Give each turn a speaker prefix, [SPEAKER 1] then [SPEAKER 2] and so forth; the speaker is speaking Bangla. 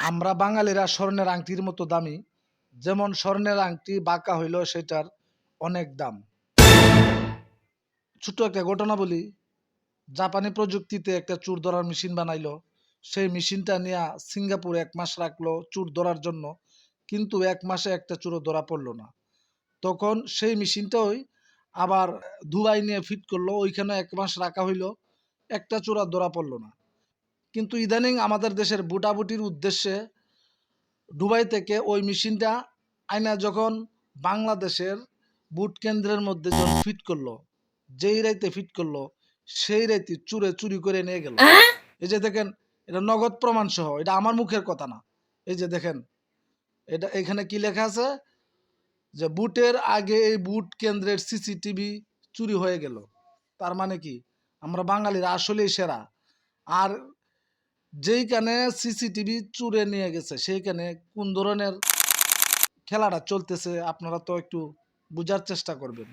[SPEAKER 1] আমরা বাঙালিরা স্বর্ণের আংটির মতো দামি, যেমন স্বর্ণের আংটি বাঁকা হইল সেটার অনেক দাম। ছোট একটা ঘটনা বলি, জাপানি প্রযুক্তিতে একটা চোর ধরার মেশিন বানাইলো। সেই মেশিনটা নিয়ে সিঙ্গাপুর 1 মাস রাখলো চোর ধরার জন্য, কিন্তু 1 মাসে একটা চোরও ধরা পড়লো না। তখন সেই মেশিনটাই আবার দুবাই নিয়ে ফিট করলো, ওইখানে 1 মাস রাখা হইলো, একটা চোর আর ধরা পড়লো না। কিন্তু ইদানিং আমাদের দেশের বুটাবুটির উদ্দেশ্যে দুবাই থেকে ওই মেশিনটা আইনা যখন বাংলাদেশের বুট কেন্দ্রের মধ্যে যখন ফিট করলো, যেই রাইতে ফিট করলো সেই রাইতে চুরে চুরি করে নিয়ে গেল। এই যে দেখেন, এটা নগদ প্রমাণ সহ, এটা আমার মুখের কথা না। এই যে দেখেন, এটা এখানে কি লেখা আছে যে বুটের আগে এই বুট কেন্দ্রের সিসিটিভি চুরি হয়ে গেল। তার মানে কি, আমরা বাঙালিরা আসলেই সেরা। আর যেইখানে সিসিটিভি চুরে নিয়ে গেছে সেইখানে কোন ধরনের খেলাটা চলতেছে আপনারা তো একটু বুঝার চেষ্টা করবেন।